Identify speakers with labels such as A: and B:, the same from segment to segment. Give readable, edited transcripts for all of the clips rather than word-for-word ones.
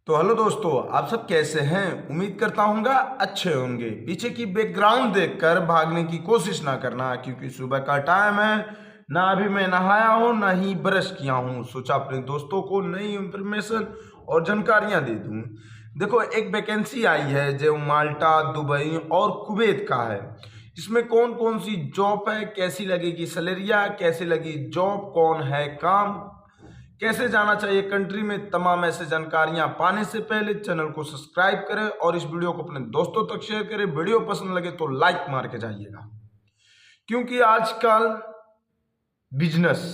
A: तो हेलो दोस्तों, आप सब कैसे हैं। उम्मीद करता हूँगा अच्छे होंगे। पीछे की बैकग्राउंड देखकर भागने की कोशिश ना करना, क्योंकि सुबह का टाइम है। ना अभी मैं नहाया हूँ ना ही ब्रश किया हूँ। सोचा अपने दोस्तों को नई इंफॉर्मेशन और जानकारियाँ दे दूँ। देखो, एक वैकेंसी आई है जो माल्टा, दुबई और कुवैत का है। इसमें कौन कौन सी जॉब है, कैसी लगेगी सैलरिया, कैसे लगी जॉब, कौन है काम, कैसे जाना चाहिए कंट्री में, तमाम ऐसे जानकारियां पाने से पहले चैनल को सब्सक्राइब करें और इस वीडियो को अपने दोस्तों तक शेयर करें। वीडियो पसंद लगे तो लाइक मार के जाइएगा, क्योंकि आजकल बिजनेस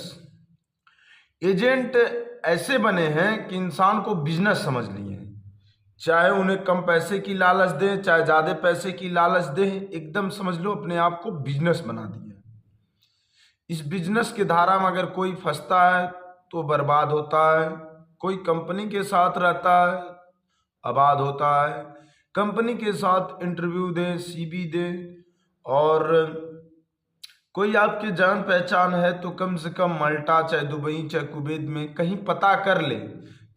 A: एजेंट ऐसे बने हैं कि इंसान को बिजनेस समझ लिए हैं। चाहे उन्हें कम पैसे की लालच दें, चाहे ज्यादा पैसे की लालच दें, एकदम समझ लो अपने आप को बिजनेस बना दिए। इस बिजनेस की धारा में अगर कोई फंसता है तो बर्बाद होता है। कोई कंपनी के साथ रहता है, आबाद होता है। कंपनी के साथ इंटरव्यू दें, सीवी दें, और कोई आपकी जान पहचान है तो कम से कम माल्टा, चाहे दुबई, चाहे कुवैत में कहीं पता कर ले,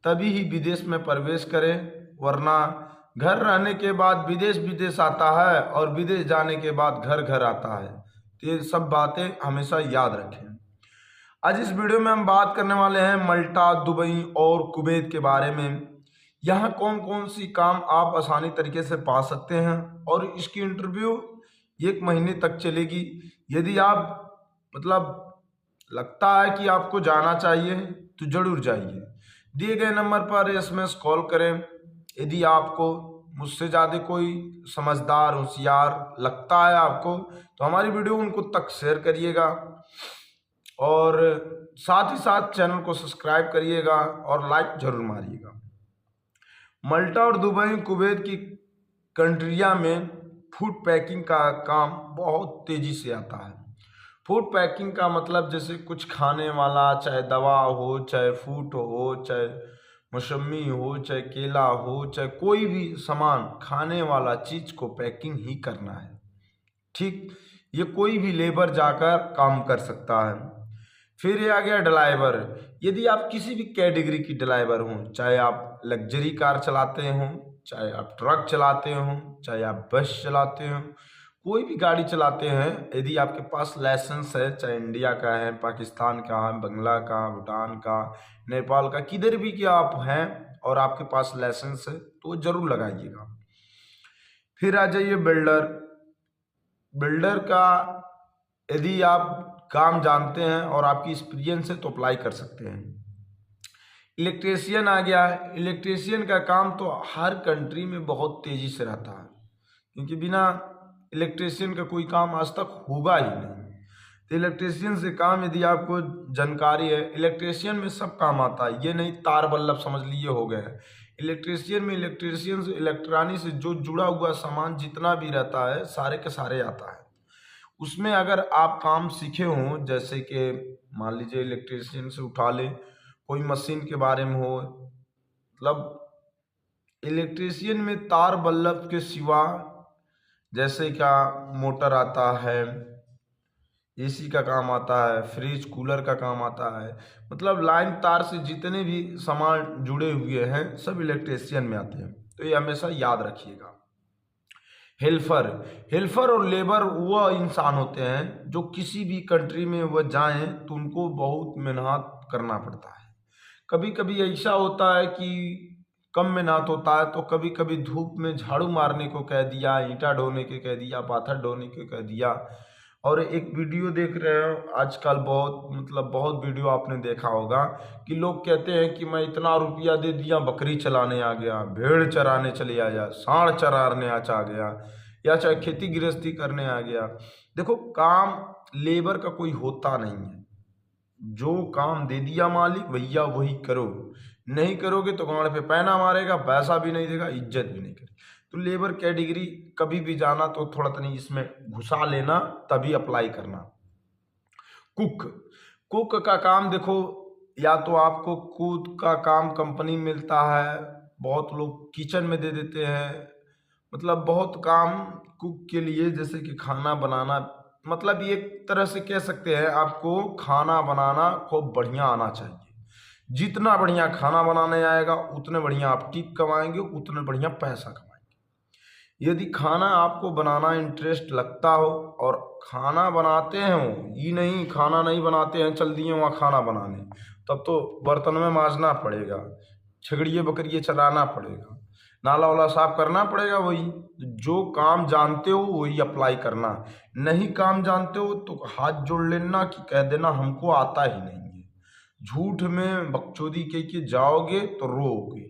A: तभी ही विदेश में प्रवेश करें। वरना घर रहने के बाद विदेश विदेश आता है और विदेश जाने के बाद घर घर आता है। तो ये सब बातें हमेशा याद रखें। आज इस वीडियो में हम बात करने वाले हैं माल्टा, दुबई और कुवैत के बारे में। यहाँ कौन कौन सी काम आप आसानी तरीके से पा सकते हैं, और इसकी इंटरव्यू 1 महीने तक चलेगी। यदि आप लगता है कि आपको जाना चाहिए तो जरूर जाइए। दिए गए नंबर पर एसएमएस कॉल करें। यदि आपको मुझसे ज़्यादा कोई समझदार, होशियार लगता है आपको, तो हमारी वीडियो उनको तक शेयर करिएगा, और साथ ही साथ चैनल को सब्सक्राइब करिएगा और लाइक जरूर मारिएगा। माल्टा और दुबई, कुवैत की कंट्रिया में फूड पैकिंग का काम बहुत तेजी से आता है। फूड पैकिंग का मतलब जैसे कुछ खाने वाला, चाहे दवा हो, चाहे फ्रूट हो, चाहे मौसमी हो, चाहे केला हो, चाहे कोई भी सामान खाने वाला चीज को पैकिंग ही करना है। ठीक, ये कोई भी लेबर जाकर काम कर सकता है। फिर ये आ गया ड्राइवर। यदि आप किसी भी कैटेगरी की ड्राइवर हों, चाहे आप लग्जरी कार चलाते हों, चाहे आप ट्रक चलाते हों, चाहे आप बस चलाते हों, कोई भी गाड़ी चलाते हैं, यदि आपके पास लाइसेंस है, चाहे इंडिया का है, पाकिस्तान का है, बंगला का, भूटान का, नेपाल का, किधर भी कि आप हैं और आपके पास लाइसेंस है तो जरूर लगाइएगा। फिर आ जाइए बिल्डर। बिल्डर का यदि आप काम जानते हैं और आपकी एक्सपीरियंस है तो अप्लाई कर सकते हैं। इलेक्ट्रीशियन आ गया है। इलेक्ट्रीशियन का काम तो हर कंट्री में बहुत तेजी से रहता है, क्योंकि बिना इलेक्ट्रीशियन का कोई काम आज तक होगा ही नहीं। तो इलेक्ट्रीशियन से काम, यदि आपको जानकारी है, इलेक्ट्रीशियन में सब काम आता है। ये नहीं तार बल्लभ समझ लिए हो गए हैं। इलेक्ट्रीशियन में इलेक्ट्रीशियन से, इलेक्ट्रॉनिक से जो जुड़ा हुआ सामान जितना भी रहता है, सारे के सारे आता है। उसमें अगर आप काम सीखे हों, जैसे कि मान लीजिए इलेक्ट्रीशियन से उठा ले, कोई मशीन के बारे में हो, इलेक्ट्रीशियन में तार बल्लभ के सिवा जैसे क्या मोटर आता है, एसी का काम आता है, फ्रिज कूलर का काम आता है, लाइन तार से जितने भी सामान जुड़े हुए हैं सब इलेक्ट्रीशियन में आते हैं। तो ये हमेशा याद रखिएगा। हेल्पर। हेल्पर और लेबर वह इंसान होते हैं जो किसी भी कंट्री में वह जाएं तो उनको बहुत मेहनत करना पड़ता है। कभी कभी ऐसा होता है कि कम मेहनत होता है, तो कभी कभी धूप में झाड़ू मारने को कह दिया, ईंटा ढोने के कह दिया, पाथर ढोने के कह दिया। और एक वीडियो देख रहे हो आजकल, बहुत वीडियो आपने देखा होगा कि लोग कहते हैं कि मैं इतना रुपया दे दिया, बकरी चलाने आ गया, भेड़ चराने चले आया, सांड चराने आ गया, या चाहे खेती गृहस्थी करने आ गया। देखो, काम लेबर का कोई होता नहीं है। जो काम दे दिया मालिक, भैया वही करो। नहीं करोगे तो गाड़ पे पैना मारेगा, पैसा भी नहीं देगा, इज्जत भी नहीं करेगा। तो लेबर कैटेगरी कभी भी जाना तो थोड़ा तनी इसमें घुसा लेना, तभी अप्लाई करना। कुक। कुक का काम देखो, या तो आपको खुद का काम कंपनी मिलता है, बहुत लोग किचन में दे देते हैं। बहुत काम कुक के लिए, जैसे कि खाना बनाना, एक तरह से कह सकते हैं आपको खाना बनाना खूब बढ़िया आना चाहिए। जितना बढ़िया खाना बनाने आएगा उतने बढ़िया आप टिप कमाएंगे, उतने बढ़िया पैसा कमाएंगे। यदि खाना आपको बनाना इंटरेस्ट लगता हो और खाना बनाते हैं वो, ये नहीं खाना नहीं बनाते हैं चल दिए वहाँ खाना बनाने, तब तो बर्तन में मांजना पड़ेगा, छगड़िए बकरिए चलाना पड़ेगा, नाला वाला साफ करना पड़ेगा। वही जो काम जानते हो वही अप्लाई करना, नहीं काम जानते हो तो हाथ जोड़ लेना कि कह देना हमको आता ही नहीं है। झूठ में बकचोदी कह के जाओगे तो रोओगे।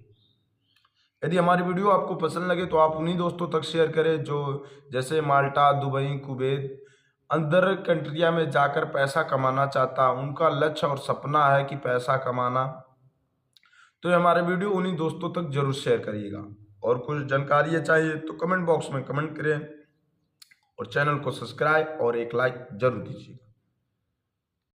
A: यदि हमारी वीडियो आपको पसंद लगे तो आप उन्हीं दोस्तों तक शेयर करें जो जैसे माल्टा, दुबई, कुवैत, अंदर कंट्रिया में जाकर पैसा कमाना चाहता, उनका लक्ष्य और सपना है कि पैसा कमाना। तो ये हमारे वीडियो उन्हीं दोस्तों तक जरूर शेयर करिएगा। और कुछ जानकारी चाहिए तो कमेंट बॉक्स में कमेंट करें और चैनल को सब्सक्राइब और एक लाइक जरूर दीजिएगा।